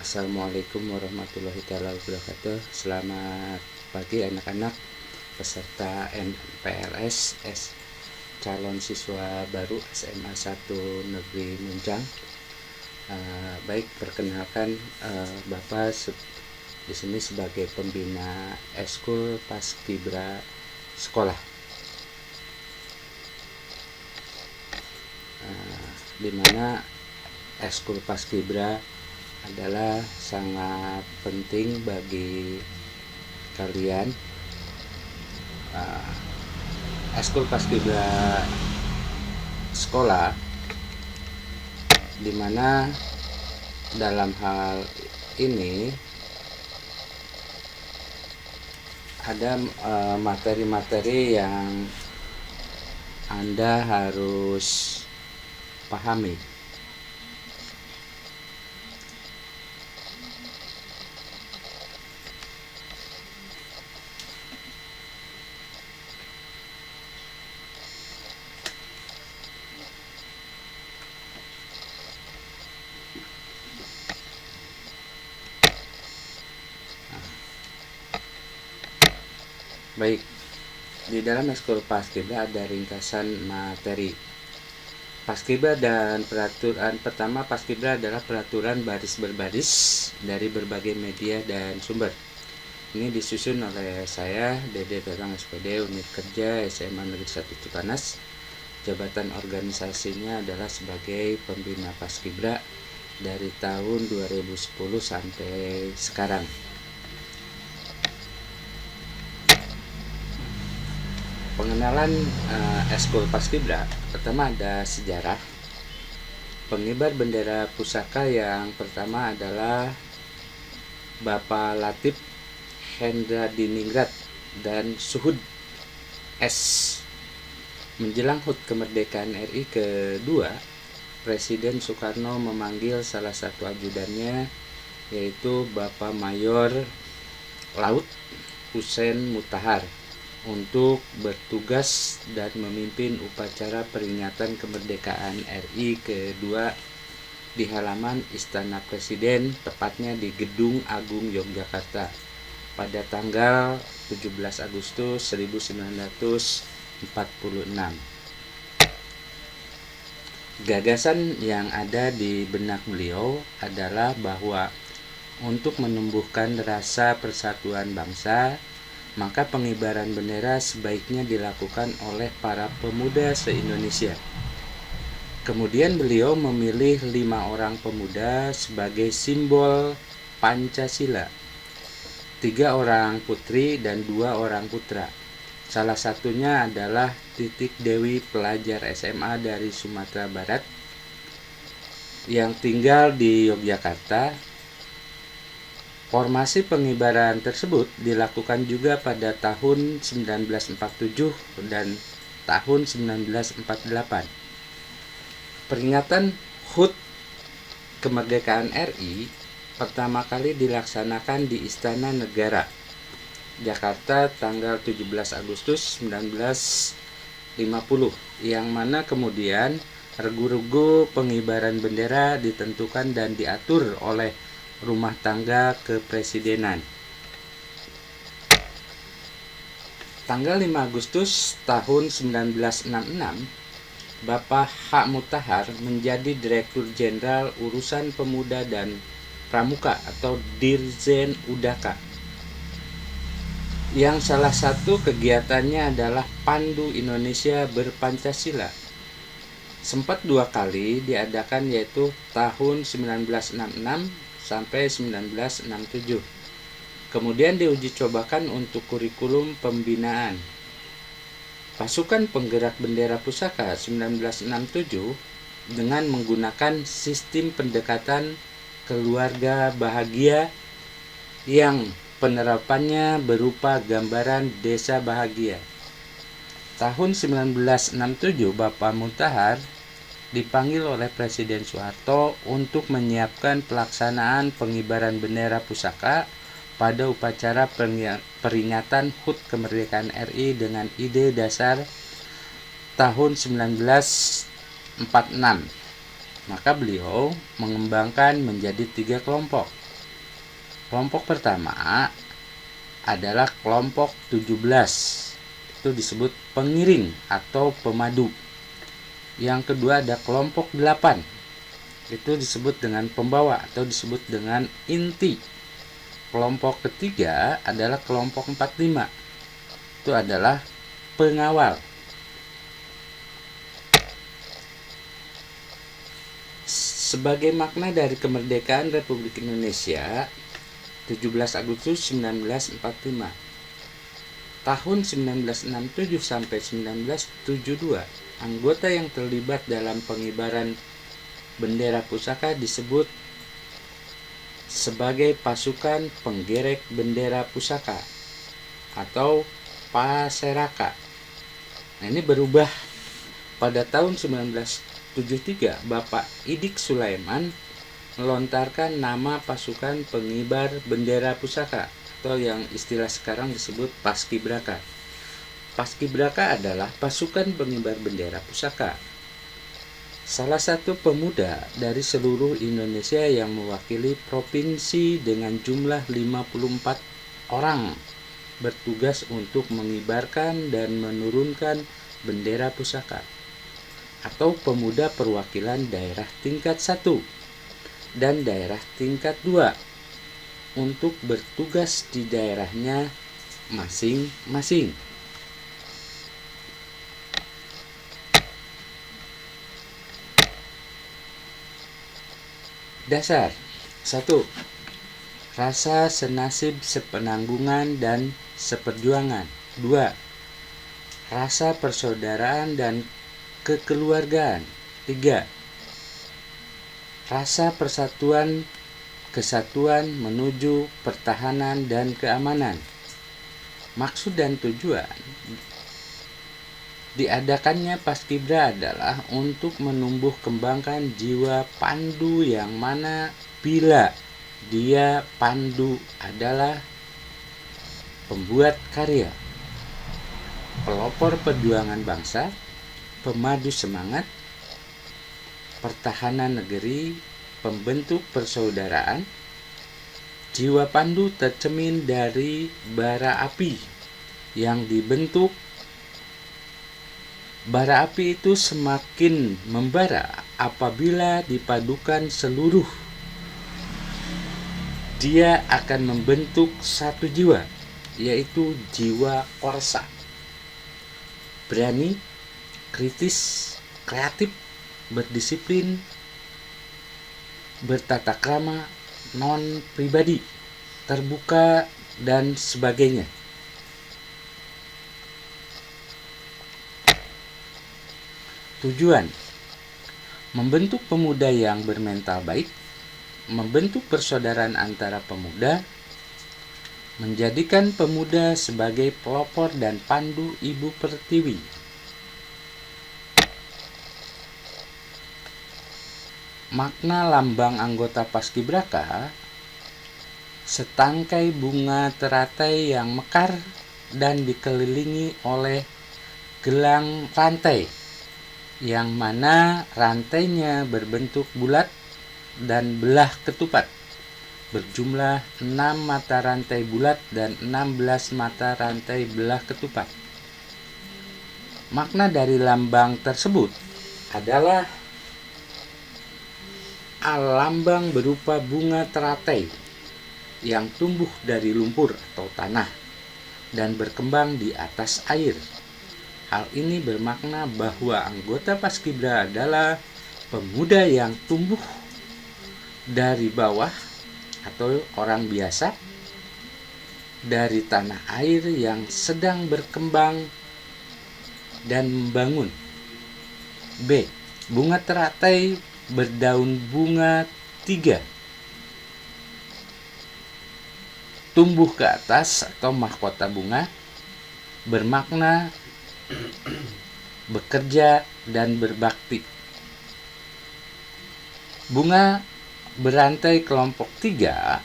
Assalamualaikum warahmatullahi wabarakatuh. Selamat pagi anak-anak peserta NPLS calon siswa baru SMA 1 Negeri Munjang. Baik, perkenalkan Bapak di sini sebagai pembina Eskul Paskibra sekolah. Di mana Eskul Paskibra adalah sangat penting bagi kalian. Eskul Paskibra sekolah, dimana dalam hal ini ada materi-materi yang Anda harus pahami. Baik, di dalam Eskul Paskibra ada ringkasan materi. Paskibra dan peraturan pertama, Paskibra adalah peraturan baris berbaris dari berbagai media dan sumber. Ini disusun oleh saya, Dede Gagang SPD, Unit Kerja SMA Negeri 1 Cipanas. Jabatan organisasinya adalah sebagai pembina Paskibra dari tahun 2010 sampai sekarang. Pengenalan Eskul Paskibra. Pertama ada sejarah. Pengibar bendera pusaka yang pertama adalah Bapak Latif Hendra Diningrat dan Suhud S. Menjelang HUT kemerdekaan RI kedua, Presiden Soekarno memanggil salah satu ajudannya, yaitu Bapak Mayor Laut Husein Mutahar, untuk bertugas dan memimpin upacara peringatan kemerdekaan RI kedua di halaman Istana Presiden, tepatnya di Gedung Agung Yogyakarta pada tanggal 17 Agustus 1946. Gagasan yang ada di benak beliau adalah bahwa untuk menumbuhkan rasa persatuan bangsa, maka pengibaran bendera sebaiknya dilakukan oleh para pemuda se-Indonesia. Kemudian beliau memilih 5 orang pemuda sebagai simbol Pancasila, 3 orang putri dan 2 orang putra. Salah satunya adalah Titik Dewi, pelajar SMA dari Sumatera Barat yang tinggal di Yogyakarta. Formasi pengibaran tersebut dilakukan juga pada tahun 1947 dan tahun 1948. Peringatan HUT kemerdekaan RI pertama kali dilaksanakan di Istana Negara, Jakarta tanggal 17 Agustus 1950, yang mana kemudian regu-regu pengibaran bendera ditentukan dan diatur oleh Rumah Tangga Kepresidenan. Tanggal 5 Agustus tahun 1966, Bapak H. Mutahar menjadi Direktur Jenderal Urusan Pemuda dan Pramuka atau Dirjen Udaka, yang salah satu kegiatannya adalah Pandu Indonesia Berpancasila. Sempat 2 kali diadakan, yaitu tahun 1966 sampai 1967. Kemudian diuji cobakan untuk kurikulum pembinaan. Pasukan Penggerak Bendera Pusaka 1967 dengan menggunakan sistem pendekatan keluarga bahagia yang penerapannya berupa gambaran desa bahagia. Tahun 1967 Bapak Mutahar dipanggil oleh Presiden Soeharto untuk menyiapkan pelaksanaan pengibaran bendera pusaka pada upacara peringatan HUT kemerdekaan RI dengan ide dasar tahun 1946. Maka beliau mengembangkan menjadi 3 kelompok. Kelompok pertama adalah kelompok 17. Itu disebut pengiring atau pemadu. Yang kedua ada kelompok 8. Itu disebut dengan pembawa atau disebut dengan inti. Kelompok ketiga adalah kelompok 45. Itu adalah pengawal. Sebagai makna dari kemerdekaan Republik Indonesia 17 Agustus 1945, tahun 1967 sampai 1972, anggota yang terlibat dalam pengibaran bendera pusaka disebut sebagai pasukan penggerek bendera pusaka atau Paseraka. Nah, ini berubah pada tahun 1973. Bapak Idik Sulaiman melontarkan nama pasukan pengibar bendera pusaka atau yang istilah sekarang disebut Paskibraka. Paskibraka adalah pasukan pengibar bendera pusaka. Salah satu pemuda dari seluruh Indonesia yang mewakili provinsi dengan jumlah 54 orang bertugas untuk mengibarkan dan menurunkan bendera pusaka, atau pemuda perwakilan daerah tingkat 1 dan daerah tingkat 2 untuk bertugas di daerahnya masing-masing. Dasar 1. Rasa senasib sepenanggungan dan seperjuangan. 2. Rasa persaudaraan dan kekeluargaan. 3. Rasa persatuan, kesatuan menuju pertahanan dan keamanan. Maksud dan tujuan diadakannya Paskibra adalah untuk menumbuh kembangkan jiwa pandu, yang mana bila dia pandu adalah pembuat karya, pelopor perjuangan bangsa, pemadu semangat, pertahanan negeri, pembentuk persaudaraan. Jiwa pandu tercemin dari bara api yang dibentuk. Bara api itu semakin membara apabila dipadukan seluruh. Dia akan membentuk satu jiwa, yaitu jiwa korsa. Berani, kritis, kreatif, berdisiplin, bertata krama, non-pribadi, terbuka, dan sebagainya. Tujuan: membentuk pemuda yang bermental baik, membentuk persaudaraan antara pemuda, menjadikan pemuda sebagai pelopor dan pandu Ibu Pertiwi. Makna lambang anggota Paskibraka: setangkai bunga teratai yang mekar dan dikelilingi oleh gelang rantai, yang mana rantainya berbentuk bulat dan belah ketupat, berjumlah 6 mata rantai bulat dan 16 mata rantai belah ketupat. Makna dari lambang tersebut adalah lambang berupa bunga teratai yang tumbuh dari lumpur atau tanah dan berkembang di atas air. Hal ini bermakna bahwa anggota Paskibra adalah pemuda yang tumbuh dari bawah atau orang biasa, dari tanah air yang sedang berkembang dan membangun. B. Bunga teratai berdaun bunga 3 tumbuh ke atas atau mahkota bunga, bermakna bekerja dan berbakti. Bunga berantai kelompok 3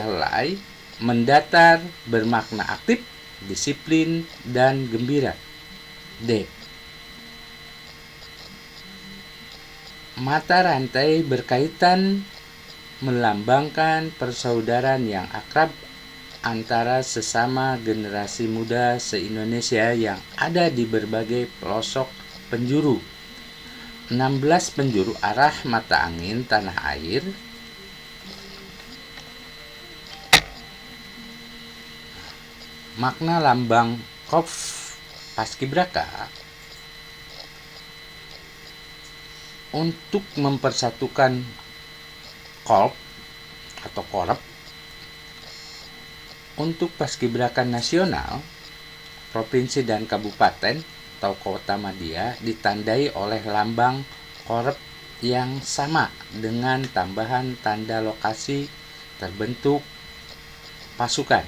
helai mendatar, bermakna aktif, disiplin, dan gembira. D. Mata rantai berkaitan melambangkan persaudaraan yang akrab antara sesama generasi muda se-Indonesia yang ada di berbagai pelosok penjuru 16 penjuru arah mata angin tanah air. Makna lambang Korps Paskibraka untuk mempersatukan korps atau korp untuk paskibraka nasional, provinsi dan kabupaten atau kota madya ditandai oleh lambang korp yang sama dengan tambahan tanda lokasi terbentuk pasukan.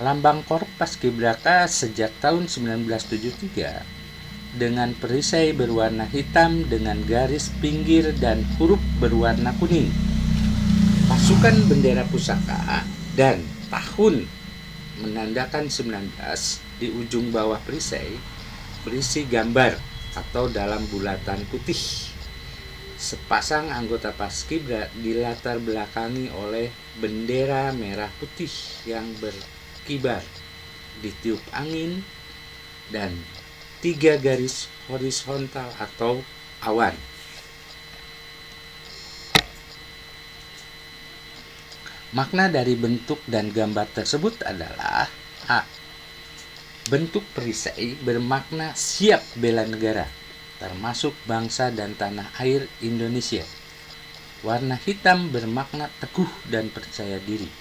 Lambang korp paskibraka sejak tahun 1973 dengan perisai berwarna hitam dengan garis pinggir dan huruf berwarna kuning. Pasukan bendera pusaka dan tahun menandakan 19 di ujung bawah perisai berisi gambar atau dalam bulatan putih. Sepasang anggota Paskibra dilatar belakangi oleh bendera merah putih yang berkibar ditiup angin dan 3 garis horizontal atau awan. Makna dari bentuk dan gambar tersebut adalah A. Bentuk perisai bermakna siap bela negara, termasuk bangsa dan tanah air Indonesia. Warna hitam bermakna teguh dan percaya diri.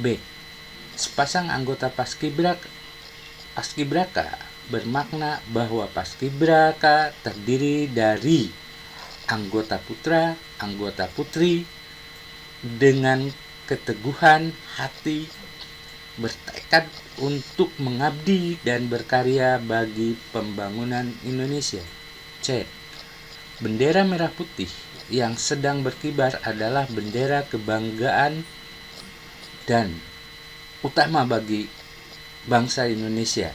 B. Sepasang anggota Paskibraka bermakna bahwa Paskibraka terdiri dari anggota putra, anggota putri dengan keteguhan hati, bertekad untuk mengabdi dan berkarya bagi pembangunan Indonesia. C. Bendera merah putih yang sedang berkibar adalah bendera kebanggaan dan utama bagi bangsa Indonesia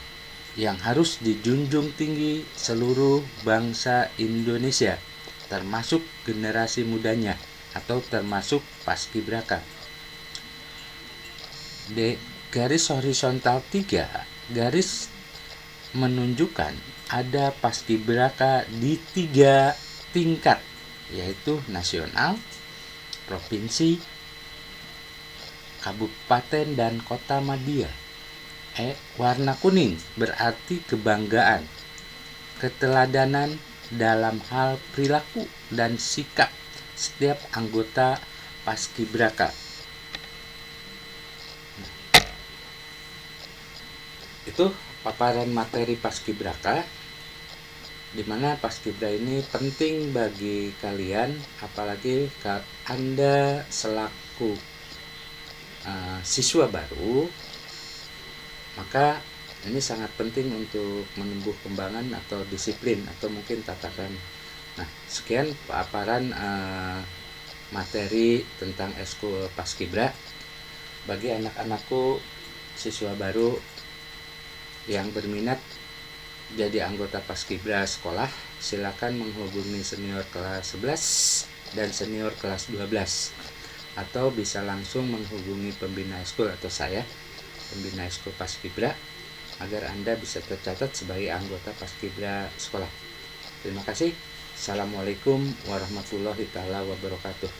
yang harus dijunjung tinggi seluruh bangsa Indonesia, termasuk generasi mudanya atau termasuk Paskibraka. D. Garis horizontal 3 garis menunjukkan ada Paskibraka di 3 tingkat, yaitu nasional, provinsi, kabupaten, dan kota madya. E. Warna kuning berarti kebanggaan, keteladanan dalam hal perilaku dan sikap setiap anggota Paskibraka. Itu paparan materi Paskibraka, di mana Paskibra ini penting bagi kalian, apalagi Anda selaku siswa baru, maka ini sangat penting untuk menumbuh kembangan atau disiplin atau mungkin tatakan. Nah, sekian paparan materi tentang Eskul Paskibra. Bagi anak-anakku siswa baru yang berminat jadi anggota Paskibra sekolah, silakan menghubungi senior kelas 11 dan senior kelas 12, atau bisa langsung menghubungi pembina Eskul atau saya, pembina Eskul Paskibra, agar Anda bisa tercatat sebagai anggota Paskibra sekolah. Terima kasih. Assalamualaikum warahmatullahi wabarakatuh.